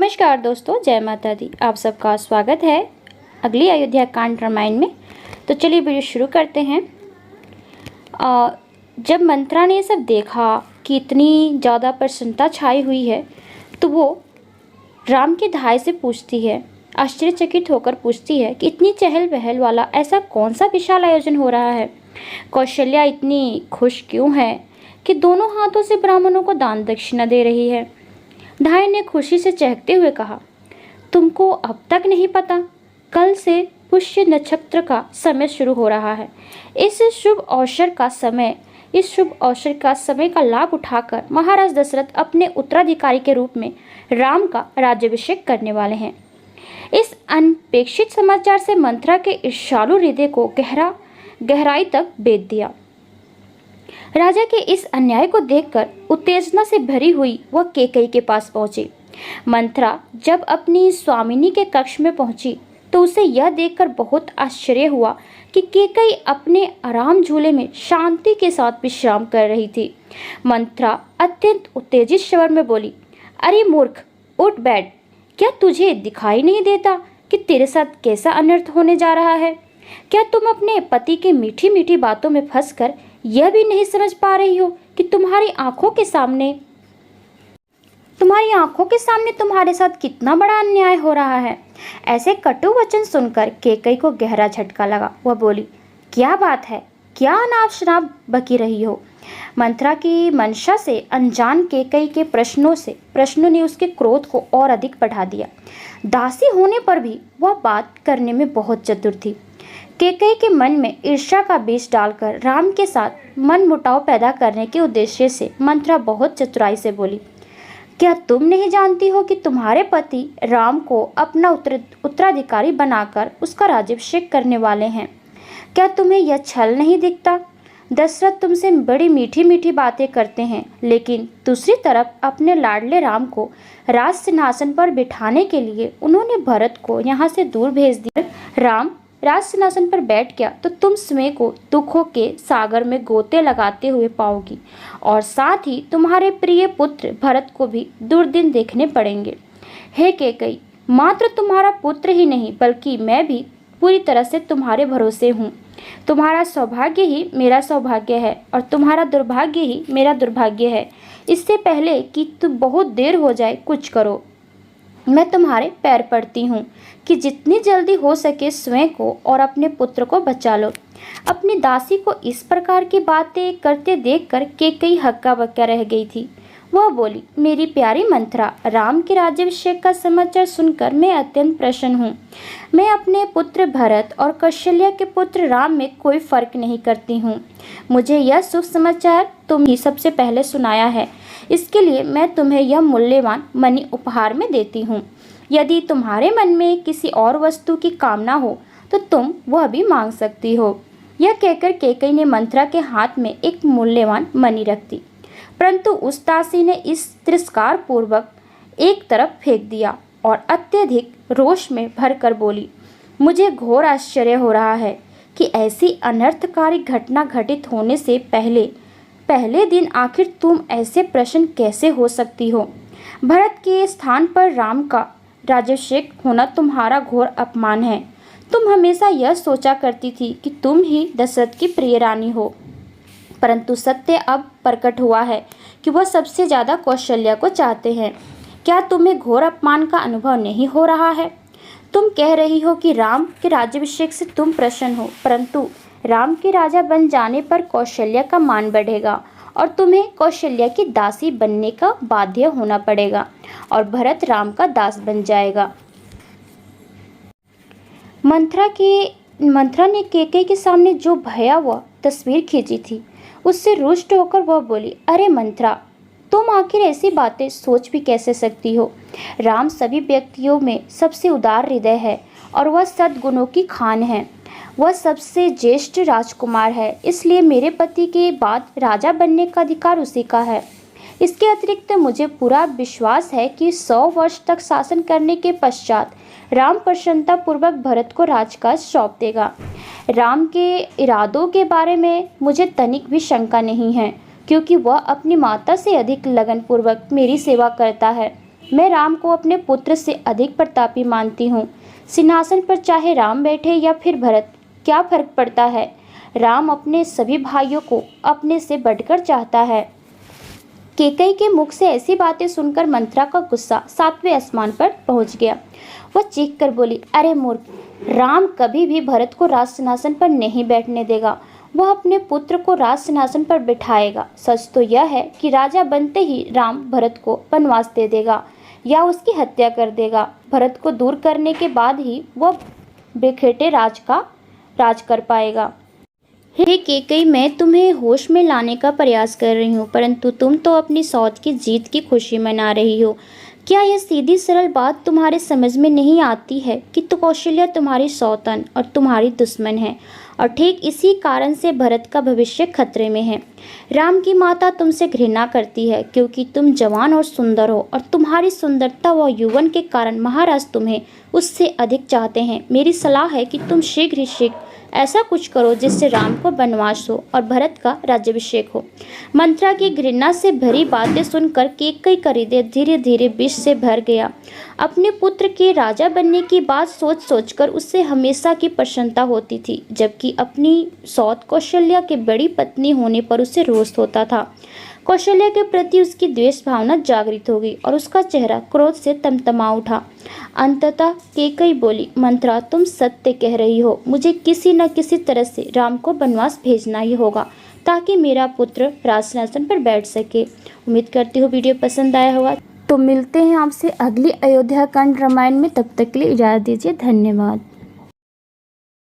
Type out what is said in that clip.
नमस्कार दोस्तों, जय माता दी। आप सबका स्वागत है अगली अयोध्या कांड रामायण में। तो चलिए वीडियो शुरू करते हैं। जब मंत्रा ने ये सब देखा कि इतनी ज़्यादा प्रसन्नता छाई हुई है, तो वो राम के धाय से पूछती है, आश्चर्यचकित होकर पूछती है कि इतनी चहल पहल वाला ऐसा कौन सा विशाल आयोजन हो रहा है। कौशल्या इतनी खुश क्यों है कि दोनों हाथों से ब्राह्मणों को दान दक्षिणा दे रही है। धाय ने खुशी से चहकते हुए कहा, तुमको अब तक नहीं पता, कल से पुष्य नक्षत्र का समय शुरू हो रहा है। इस शुभ अवसर का समय का लाभ उठाकर महाराज दशरथ अपने उत्तराधिकारी के रूप में राम का राज्याभिषेक करने वाले हैं। इस अनपेक्षित समाचार से मंथरा के ईर्ष्यालु हृदय को गहराई तक भेद दिया। राजा के इस अन्याय को देखकर उत्तेजना से भरी हुई वह कैकेयी के पास पहुंची। मंथरा जब अपनी स्वामिनी के कक्ष में पहुंची तो उसे यह देखकर बहुत आश्चर्य हुआ कि कैकेयी अपने आराम झूले में शांति के साथ विश्राम कर रही थी। मंथरा अत्यंत उत्तेजित स्वर में बोली, अरे मूर्ख, उठ बैठ। क्या तुझे दिखाई नहीं देता कि तेरे साथ कैसा अनर्थ होने जा रहा है? क्या तुम अपने पति के मीठी मीठी बातों में फंसकर यह भी नहीं समझ पा रही हो कि तुम्हारी आंखों के सामने तुम्हारे साथ कितना बड़ा अन्याय हो रहा है? ऐसे कटु वचन सुनकर कैकेयी को गहरा झटका लगा। वह बोली, क्या बात है? क्या अनाप शनाप बकी रही हो? मंथरा की मंशा से अनजान कैकेयी के प्रश्नों ने उसके क्रोध को और अधिक बढ़ा दिया। दासी होने पर भी वह बात करने में बहुत चतुर थी। कैकेयी के मन में ईर्ष्या का बीज डालकर राम के साथ मनमुटाव पैदा करने के उद्देश्य से मंथरा बहुत चतुराई से बोली, क्या तुम नहीं जानती हो कि तुम्हारे पति राम को अपना उत्तराधिकारी बनाकर उसका राज्याभिषेक करने वाले हैं? क्या तुम्हें यह छल नहीं दिखता? दशरथ तुमसे बड़ी मीठी मीठी बातें करते हैं, लेकिन दूसरी तरफ अपने लाडले राम को राज सिंहासन पर बिठाने के लिए उन्होंने भरत को यहाँ से दूर भेज दिया। राम राज सिंहासन पर बैठ गया तो तुम स्वयं को दुखों के सागर में गोते लगाते हुए पाओगी, और साथ ही तुम्हारे प्रिय पुत्र भरत को भी दुर्दिन देखने पड़ेंगे। हे कैकेयी, मात्र तुम्हारा पुत्र ही नहीं बल्कि मैं भी पूरी तरह से तुम्हारे भरोसे हूँ। तुम्हारा सौभाग्य ही मेरा सौभाग्य है और तुम्हारा दुर्भाग्य ही मेरा दुर्भाग्य है। इससे पहले कि तुम बहुत देर हो जाए, कुछ करो। मैं तुम्हारे पैर पड़ती हूँ कि जितनी जल्दी हो सके स्वयं को और अपने पुत्र को बचा लो। अपनी दासी को इस प्रकार की बातें करते देखकर कैकेयी हक्का बक्का रह गई थी। वह बोली, मेरी प्यारी मंथरा, राम के राज्याभिषेक का समाचार सुनकर मैं अत्यंत प्रसन्न हूँ। मैं अपने पुत्र भरत और कौशल्या के पुत्र राम में कोई फर्क नहीं करती हूँ। मुझे यह शुभ समाचार तुम ही सबसे पहले सुनाया है, इसके लिए मैं तुम्हें यह मूल्यवान मणि उपहार में देती हूँ। यदि तुम्हारे मन में किसी और वस्तु की कामना हो तो तुम वह भी मांग सकती हो। यह कहकर कैकेयी ने मंथरा के हाथ में एक मूल्यवान मणि रख दी, परंतु उस दासी ने इस तिरस्कार पूर्वक एक तरफ फेंक दिया और अत्यधिक रोष में भरकर बोली, मुझे घोर आश्चर्य हो रहा है कि ऐसी अनर्थकारी घटना घटित होने से पहले दिन आखिर तुम ऐसे प्रसन्न कैसे हो सकती हो? भरत के स्थान पर राम का राज्याभिषेक होना तुम्हारा घोर अपमान है। तुम हमेशा यह सोचा करती थी कि तुम ही दशरथ की प्रिय रानी हो, परंतु सत्य अब प्रकट हुआ है कि वह सबसे ज़्यादा कौशल्या को चाहते हैं। क्या तुम्हें घोर अपमान का अनुभव नहीं हो रहा है? तुम कह रही हो कि राम के राज्याभिषेक से तुम प्रसन्न हो, परंतु राम के राजा बन जाने पर कौशल्या का मान बढ़ेगा और तुम्हें कौशल्या की दासी बनने का बाध्य होना पड़ेगा और भरत राम का दास बन जाएगा। मंथरा ने कैकेयी के सामने जो भयावह तस्वीर खींची थी उससे रुष्ट होकर वह बोली, अरे मंथरा, तुम आखिर ऐसी बातें सोच भी कैसे सकती हो? राम सभी व्यक्तियों में सबसे उदार हृदय है और वह सद्गुणों की खान है। वह सबसे ज्येष्ठ राजकुमार है, इसलिए मेरे पति के बाद राजा बनने का अधिकार उसी का है। इसके अतिरिक्त मुझे पूरा विश्वास है कि 100 वर्ष तक शासन करने के पश्चात राम प्रसन्नतापूर्वक भरत को राजकाज सौंप देगा। राम के इरादों के बारे में मुझे तनिक भी शंका नहीं है, क्योंकि वह अपनी माता से अधिक लगनपूर्वक मेरी सेवा करता है। मैं राम को अपने पुत्र से अधिक प्रतापी मानती हूँ। सिंहासन पर चाहे राम बैठे या फिर भरत, क्या फर्क पड़ता है? राम अपने सभी भाइयों को अपने से बढ़कर चाहता है। कैकेयी के मुख से ऐसी बातें सुनकर मंत्रा का गुस्सा 7वें आसमान पर पहुंच गया। वह चीख कर बोली, अरे मूर्ख, राम कभी भी भरत को राज सिंहासन पर नहीं बैठने देगा। वह अपने पुत्र को राज सिंहासन पर बिठाएगा। सच तो यह है कि राजा बनते ही राम भरत को वनवास दे देगा या उसकी हत्या कर देगा। भरत को दूर करने के बाद ही वह बेखेटे राज कर पाएगा। हे कैकेयी, मैं तुम्हें होश में लाने का प्रयास कर रही हूँ, परंतु तुम तो अपनी सौत की जीत की खुशी मना रही हो। क्या यह सीधी सरल बात तुम्हारे समझ में नहीं आती है कि तो कौशल्या तुम्हारी सौतन और तुम्हारी दुश्मन है, और ठीक इसी कारण से भरत का भविष्य खतरे में है। राम की माता तुमसे घृणा करती है क्योंकि तुम जवान और सुंदर हो, और तुम्हारी सुंदरता व यौवन के कारण महाराज तुम्हें उससे अधिक चाहते हैं। मेरी सलाह है कि तुम शीघ्र ही शीघ्र ऐसा कुछ करो जिससे राम को वनवास हो और भरत का राज्याभिषेक हो। मंत्रा की घृणा से भरी बातें सुनकर कैकेयी का हृदय धीरे धीरे विष से भर गया। अपने पुत्र के राजा बनने की बात सोच सोचकर उससे हमेशा की प्रसन्नता होती थी, जबकि अपनी सौत कौशल्या के बड़ी पत्नी होने पर उसे रोष होता था। कौशल्या के प्रति उसकी द्वेष भावना जागृत हो गई और उसका चेहरा क्रोध से तमतमा उठा। अंततः कैकेयी बोली, मंत्रा, तुम सत्य कह रही हो। मुझे किसी न किसी तरह से राम को वनवास भेजना ही होगा ताकि मेरा पुत्र राज सिंहासन पर बैठ सके। उम्मीद करती हूँ वीडियो पसंद आया होगा। तो मिलते हैं आपसे अगली अयोध्या कांड रामायण में। तब तक के लिए इजाज़त दीजिए। धन्यवाद।